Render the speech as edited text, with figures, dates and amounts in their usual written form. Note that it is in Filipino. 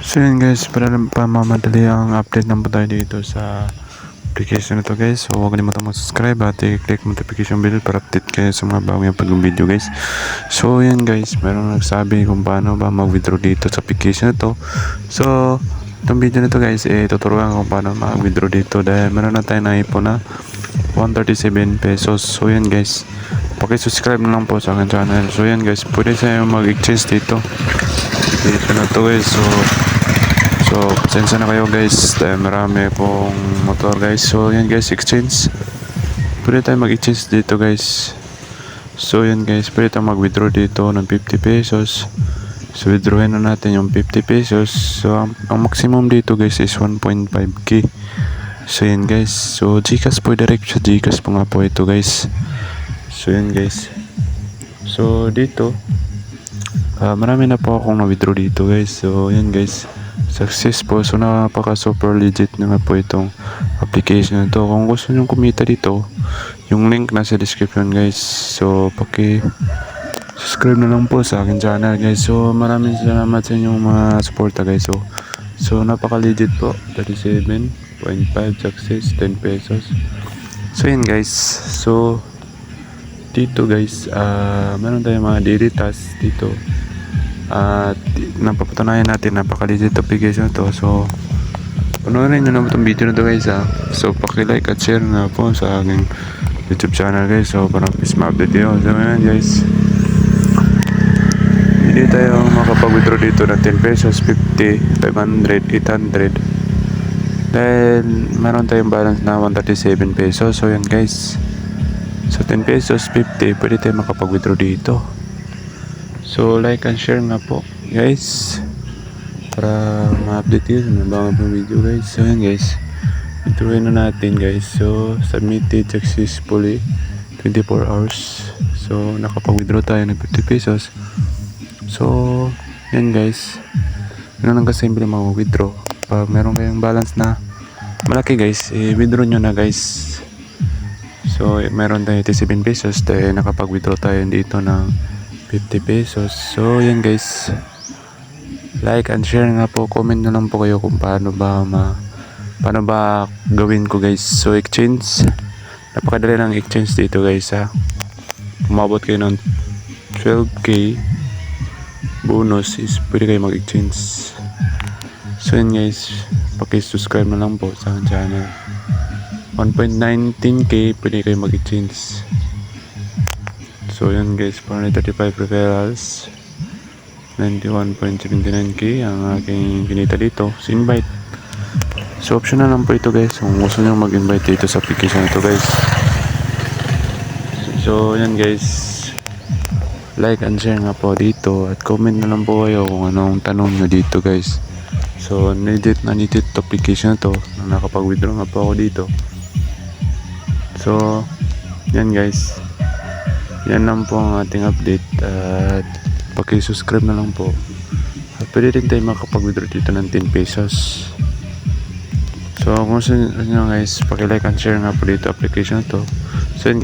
So yun guys, para lang pamamadali ang update ng tayo dito sa application na to guys. So huwag kalimutan mag-subscribe at i-click notification bell para update kayo sa mga bagong pag video guys. So yan guys, meron nagsabi kung paano ba mag-withdraw dito sa application na to. So itong video na to guys, tuturuan kung paano mag-withdraw dito dahil meron na tayo na ipon na 137 pesos. So yan guys, subscribe na lang po sa akin channel. So yan guys, pwede sa'yo mag-exchange dito na to guys. So pasensya na kayo guys dahil marami pong motor guys. So yan guys, exchange, pwede tayo mag-exchange dito guys. So yan guys, pwede tayo mag-withdraw dito ng 50 pesos. So withdrawin na natin yung 50 pesos. So ang maximum dito guys is 1.5k. So yan guys, so Gcash po, direct sa Gcash po nga po ito guys. So yan guys, so dito marami na po akong na-withdraw dito guys. So yan guys, success po. So napaka super legit na nga po itong application na to. Kung gusto nyo kumita dito, yung link nasa description guys. So subscribe na lang po sa akin channel guys. So maraming salamat sa inyong mga suporta guys. So napaka legit po, 37.5 success, 10 pesos. So yun guys, so dito guys, meron tayong mga daily tasks dito at napapatunayan natin napaka-legit application to. So panoorin nyo naman itong video na to guys So paki-like at share na po sa aking YouTube channel guys. So parang please ma-update yun. So ngayon guys, hindi tayo makapag-withdraw dito ng 10 pesos, 50, 500, 800 dahil meron tayong balance na 137 pesos. So yan guys, so 10 pesos, 50, pwede tayo makapag-withdraw dito. So like and share nga po guys para ma-update yun ng bagong video guys. So yan guys, withdrawin na natin guys. So submitted successfully 24 hours. So nakapag-withdraw tayo ng 50 pesos. So yan guys, yun lang kasimple mag-withdraw. Pag meron kayong balance na malaki guys, withdraw nyo na guys. So meron tayo 87 pesos dahil nakapag-withdraw tayo dito ng 50 pesos. So yan guys, like and share nga po, comment na lang po kayo kung paano ba gawin ko guys. So exchange, napakadali ng exchange dito guys umabot kayo ng 12k bonus is pwede kayo mag-exchange. So yan guys, subscribe na lang po sa channel. 1.19k pwede kayo mag-exchange. So yan guys, 435 referrals, 91.79k ang aking kinita dito. So invite, so option na lang po ito guys kung gusto nyo mag-invite dito sa application ito guys. So yan guys, like and share nga po dito at comment na lang po kayo kung anong tanong nyo dito guys. So legit application na to na nakapag-withdraw nga po ako dito. So yan guys, yan lang po ang ating update at paki-subscribe na lang po at pwede rin tayo makapag-withdraw dito ng 10 pesos. So kung gusto nyo guys, paki-like and share nga po dito application to. So yun guys.